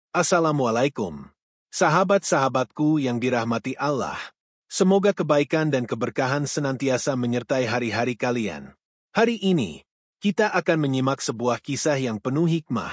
Assalamualaikum. Sahabat-sahabatku yang dirahmati Allah. Semoga kebaikan dan keberkahan senantiasa menyertai hari-hari kalian. Hari ini, kita akan menyimak sebuah kisah yang penuh hikmah,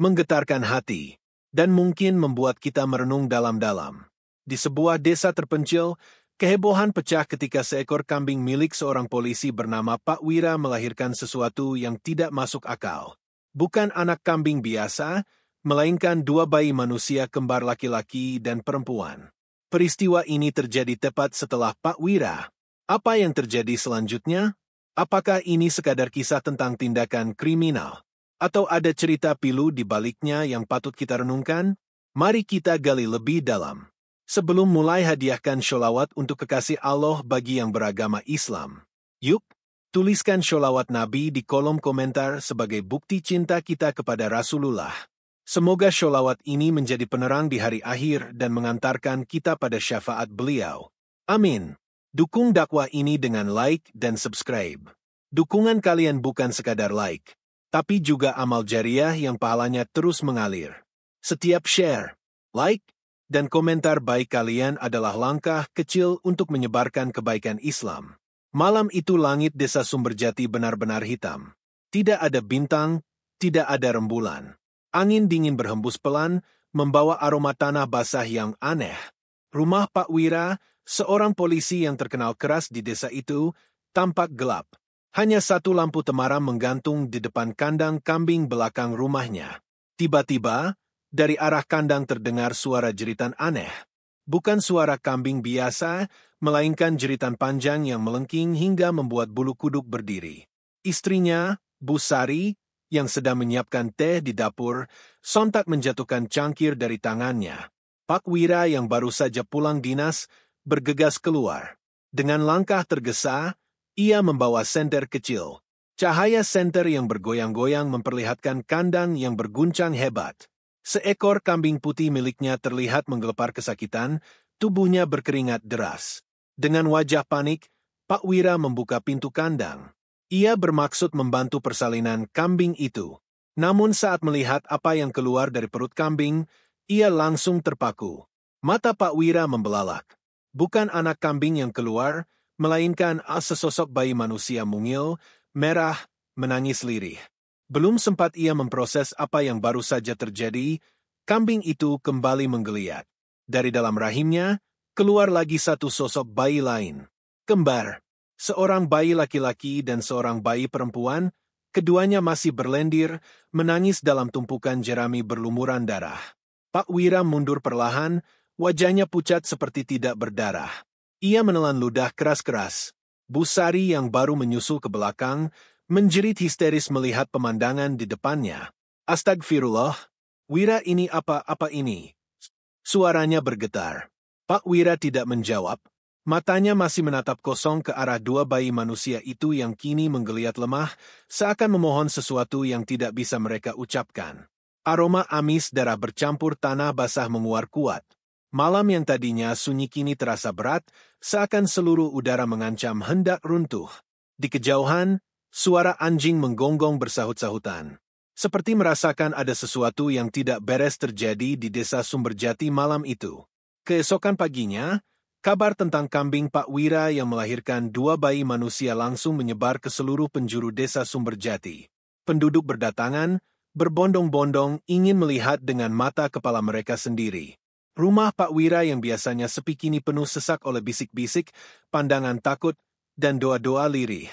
menggetarkan hati, dan mungkin membuat kita merenung dalam-dalam. Di sebuah desa terpencil, kehebohan pecah ketika seekor kambing milik seorang polisi bernama Pak Wira melahirkan sesuatu yang tidak masuk akal. Bukan anak kambing biasa, melainkan dua bayi manusia kembar laki-laki dan perempuan. Peristiwa ini terjadi tepat setelah Pak Wira. Apa yang terjadi selanjutnya? Apakah ini sekadar kisah tentang tindakan kriminal? Atau ada cerita pilu di baliknya yang patut kita renungkan? Mari kita gali lebih dalam. Sebelum mulai, hadiahkan sholawat untuk kekasih Allah bagi yang beragama Islam. Yuk, tuliskan sholawat Nabi di kolom komentar sebagai bukti cinta kita kepada Rasulullah. Semoga sholawat ini menjadi penerang di hari akhir dan mengantarkan kita pada syafaat beliau. Amin. Dukung dakwah ini dengan like dan subscribe. Dukungan kalian bukan sekadar like, tapi juga amal jariah yang pahalanya terus mengalir. Setiap share, like, dan komentar baik kalian adalah langkah kecil untuk menyebarkan kebaikan Islam. Malam itu langit desa Sumberjati benar-benar hitam. Tidak ada bintang, tidak ada rembulan. Angin dingin berhembus pelan, membawa aroma tanah basah yang aneh. Rumah Pak Wira, seorang polisi yang terkenal keras di desa itu, tampak gelap. Hanya satu lampu temaram menggantung di depan kandang kambing belakang rumahnya. Tiba-tiba, dari arah kandang terdengar suara jeritan aneh. Bukan suara kambing biasa, melainkan jeritan panjang yang melengking hingga membuat bulu kuduk berdiri. Istrinya, Bu Sari, yang sedang menyiapkan teh di dapur, sontak menjatuhkan cangkir dari tangannya. Pak Wira yang baru saja pulang dinas, bergegas keluar. Dengan langkah tergesa, ia membawa senter kecil. Cahaya senter yang bergoyang-goyang memperlihatkan kandang yang berguncang hebat. Seekor kambing putih miliknya terlihat menggelepar kesakitan, tubuhnya berkeringat deras. Dengan wajah panik, Pak Wira membuka pintu kandang. Ia bermaksud membantu persalinan kambing itu. Namun saat melihat apa yang keluar dari perut kambing, ia langsung terpaku. Mata Pak Wira membelalak. Bukan anak kambing yang keluar, melainkan sesosok bayi manusia mungil, merah, menangis lirih. Belum sempat ia memproses apa yang baru saja terjadi, kambing itu kembali menggeliat. Dari dalam rahimnya, keluar lagi satu sosok bayi lain. Kembar. Seorang bayi laki-laki dan seorang bayi perempuan, keduanya masih berlendir, menangis dalam tumpukan jerami berlumuran darah. Pak Wira mundur perlahan, wajahnya pucat seperti tidak berdarah. Ia menelan ludah keras-keras. Bu Sari yang baru menyusul ke belakang, menjerit histeris melihat pemandangan di depannya. Astagfirullah, Wira, ini apa ini? Suaranya bergetar. Pak Wira tidak menjawab. Matanya masih menatap kosong ke arah dua bayi manusia itu yang kini menggeliat lemah, seakan memohon sesuatu yang tidak bisa mereka ucapkan. Aroma amis darah bercampur tanah basah menguar kuat. Malam yang tadinya sunyi kini terasa berat, seakan seluruh udara mengancam hendak runtuh. Di kejauhan, suara anjing menggonggong bersahut-sahutan. Seperti merasakan ada sesuatu yang tidak beres terjadi di desa Sumberjati malam itu. Keesokan paginya, kabar tentang kambing Pak Wira yang melahirkan dua bayi manusia langsung menyebar ke seluruh penjuru desa Sumberjati. Penduduk berdatangan, berbondong-bondong ingin melihat dengan mata kepala mereka sendiri. Rumah Pak Wira yang biasanya sepi kini penuh sesak oleh bisik-bisik, pandangan takut, dan doa-doa lirih.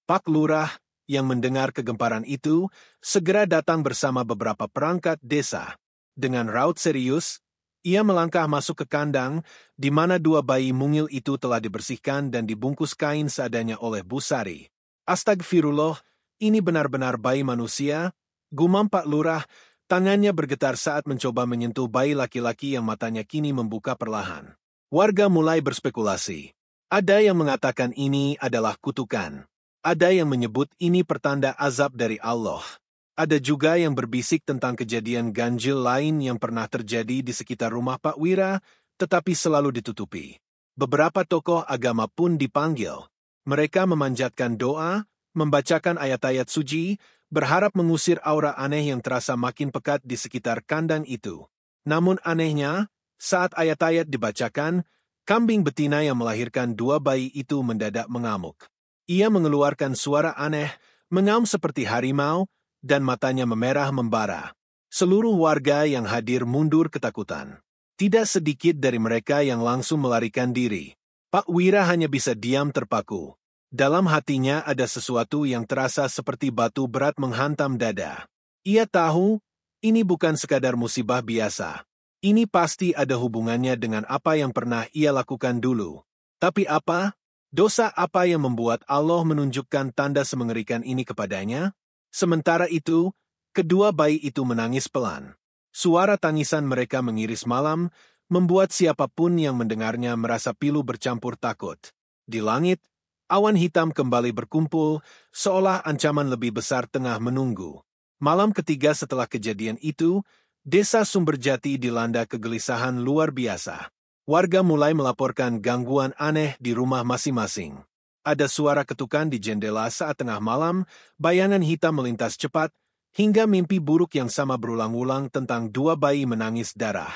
Pak Lurah, yang mendengar kegemparan itu, segera datang bersama beberapa perangkat desa. Dengan raut serius, ia melangkah masuk ke kandang, di mana dua bayi mungil itu telah dibersihkan dan dibungkus kain seadanya oleh Bu Sari. Astagfirullah, ini benar-benar bayi manusia, gumam Pak Lurah, tangannya bergetar saat mencoba menyentuh bayi laki-laki yang matanya kini membuka perlahan. Warga mulai berspekulasi. Ada yang mengatakan ini adalah kutukan. Ada yang menyebut ini pertanda azab dari Allah. Ada juga yang berbisik tentang kejadian ganjil lain yang pernah terjadi di sekitar rumah Pak Wira, tetapi selalu ditutupi. Beberapa tokoh agama pun dipanggil. Mereka memanjatkan doa, membacakan ayat-ayat suci, berharap mengusir aura aneh yang terasa makin pekat di sekitar kandang itu. Namun anehnya, saat ayat-ayat dibacakan, kambing betina yang melahirkan 2 bayi itu mendadak mengamuk. Ia mengeluarkan suara aneh, mengaum seperti harimau, dan matanya memerah membara. Seluruh warga yang hadir mundur ketakutan. Tidak sedikit dari mereka yang langsung melarikan diri. Pak Wira hanya bisa diam terpaku. Dalam hatinya ada sesuatu yang terasa seperti batu berat menghantam dada. Ia tahu, ini bukan sekadar musibah biasa. Ini pasti ada hubungannya dengan apa yang pernah ia lakukan dulu. Tapi apa? Dosa apa yang membuat Allah menunjukkan tanda semengerikan ini kepadanya? Sementara itu, kedua bayi itu menangis pelan. Suara tangisan mereka mengiris malam, membuat siapapun yang mendengarnya merasa pilu bercampur takut. Di langit, awan hitam kembali berkumpul, seolah ancaman lebih besar tengah menunggu. Malam ketiga setelah kejadian itu, Desa Sumberjati dilanda kegelisahan luar biasa. Warga mulai melaporkan gangguan aneh di rumah masing-masing. Ada suara ketukan di jendela saat tengah malam, bayangan hitam melintas cepat, hingga mimpi buruk yang sama berulang-ulang tentang 2 bayi menangis darah.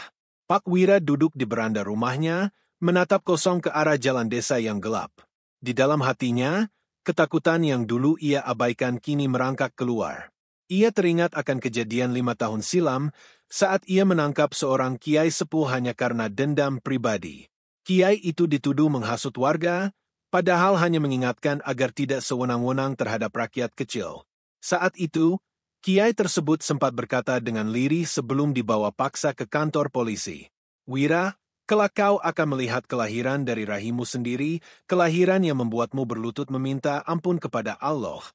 Pak Wira duduk di beranda rumahnya, menatap kosong ke arah jalan desa yang gelap. Di dalam hatinya, ketakutan yang dulu ia abaikan kini merangkak keluar. Ia teringat akan kejadian 5 tahun silam, saat ia menangkap seorang kiai sepuh hanya karena dendam pribadi. Kiai itu dituduh menghasut warga, padahal hanya mengingatkan agar tidak sewenang-wenang terhadap rakyat kecil. Saat itu, kiai tersebut sempat berkata dengan lirih sebelum dibawa paksa ke kantor polisi. "Wira, kelak kau akan melihat kelahiran dari rahimmu sendiri, kelahiran yang membuatmu berlutut meminta ampun kepada Allah."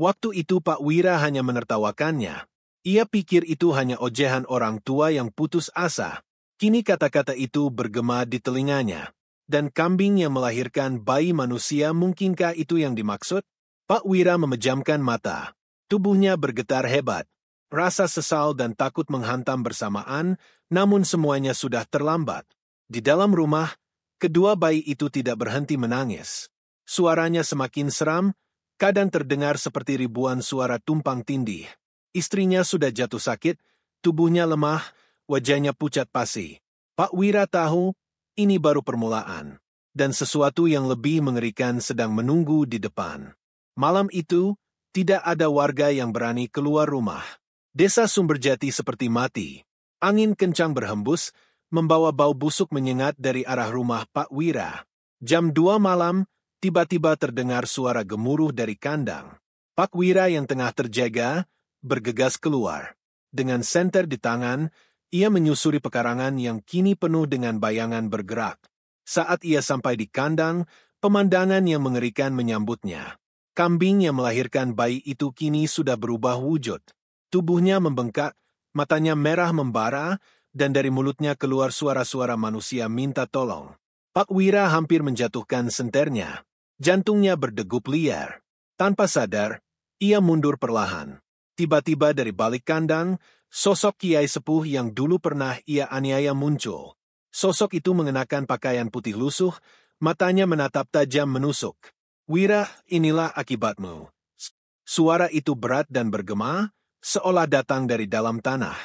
Waktu itu Pak Wira hanya menertawakannya. Ia pikir itu hanya ojehan orang tua yang putus asa. Kini kata-kata itu bergema di telinganya. Dan kambing yang melahirkan bayi manusia, mungkinkah itu yang dimaksud? Pak Wira memejamkan mata. Tubuhnya bergetar hebat. Rasa sesal dan takut menghantam bersamaan, namun semuanya sudah terlambat. Di dalam rumah, kedua bayi itu tidak berhenti menangis. Suaranya semakin seram, kadang terdengar seperti ribuan suara tumpang tindih. Istrinya sudah jatuh sakit, tubuhnya lemah, wajahnya pucat pasi. Pak Wira tahu, ini baru permulaan, dan sesuatu yang lebih mengerikan sedang menunggu di depan. Malam itu, tidak ada warga yang berani keluar rumah. Desa Sumberjati seperti mati. Angin kencang berhembus, membawa bau busuk menyengat dari arah rumah Pak Wira. Jam 2 malam, tiba-tiba terdengar suara gemuruh dari kandang. Pak Wira yang tengah terjaga, bergegas keluar. Dengan senter di tangan, ia menyusuri pekarangan yang kini penuh dengan bayangan bergerak. Saat ia sampai di kandang, pemandangan yang mengerikan menyambutnya. Kambing yang melahirkan bayi itu kini sudah berubah wujud. Tubuhnya membengkak, matanya merah membara, dan dari mulutnya keluar suara-suara manusia minta tolong. Pak Wira hampir menjatuhkan senternya. Jantungnya berdegup liar. Tanpa sadar, ia mundur perlahan. Tiba-tiba dari balik kandang, sosok kiai sepuh yang dulu pernah ia aniaya muncul. Sosok itu mengenakan pakaian putih lusuh, matanya menatap tajam menusuk. "Wira, inilah akibatmu." Suara itu berat dan bergema, seolah datang dari dalam tanah.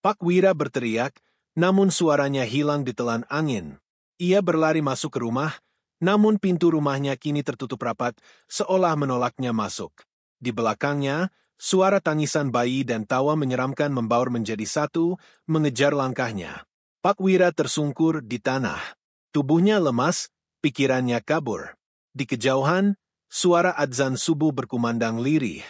Pak Wira berteriak, namun suaranya hilang ditelan angin. Ia berlari masuk ke rumah, namun pintu rumahnya kini tertutup rapat, seolah menolaknya masuk. Di belakangnya, suara tangisan bayi dan tawa menyeramkan membaur menjadi satu, mengejar langkahnya. Pak Wira tersungkur di tanah. Tubuhnya lemas, pikirannya kabur. Di kejauhan, suara adzan subuh berkumandang lirih.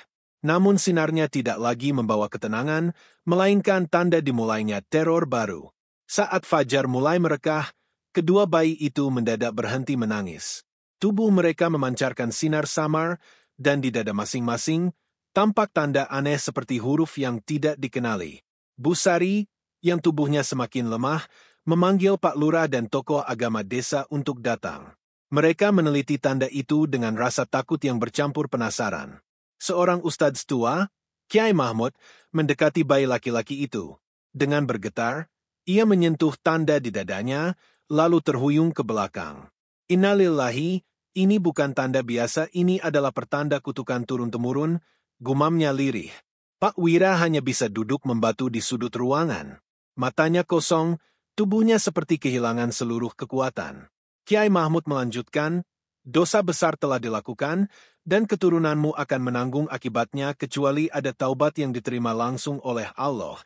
Namun sinarnya tidak lagi membawa ketenangan, melainkan tanda dimulainya teror baru. Saat fajar mulai merekah, kedua bayi itu mendadak berhenti menangis. Tubuh mereka memancarkan sinar samar, dan di dada masing-masing, tampak tanda aneh seperti huruf yang tidak dikenali. Bu Sari, yang tubuhnya semakin lemah, memanggil Pak Lurah dan tokoh agama desa untuk datang. Mereka meneliti tanda itu dengan rasa takut yang bercampur penasaran. Seorang ustadz tua, Kiai Mahmud, mendekati bayi laki-laki itu. Dengan bergetar, ia menyentuh tanda di dadanya, lalu terhuyung ke belakang. "Innalillahi, ini bukan tanda biasa, ini adalah pertanda kutukan turun-temurun," gumamnya lirih. Pak Wira hanya bisa duduk membatu di sudut ruangan. Matanya kosong, tubuhnya seperti kehilangan seluruh kekuatan. Kiai Mahmud melanjutkan, dosa besar telah dilakukan, dan keturunanmu akan menanggung akibatnya kecuali ada taubat yang diterima langsung oleh Allah.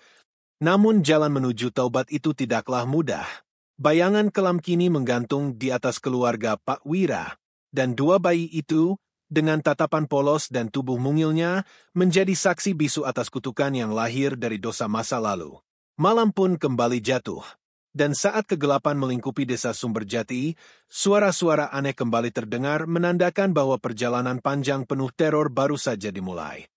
Namun jalan menuju taubat itu tidaklah mudah. Bayangan kelam kini menggantung di atas keluarga Pak Wira, dan dua bayi itu, dengan tatapan polos dan tubuh mungilnya, menjadi saksi bisu atas kutukan yang lahir dari dosa masa lalu. Malam pun kembali jatuh. Dan saat kegelapan melingkupi desa Sumberjati, suara-suara aneh kembali terdengar menandakan bahwa perjalanan panjang penuh teror baru saja dimulai.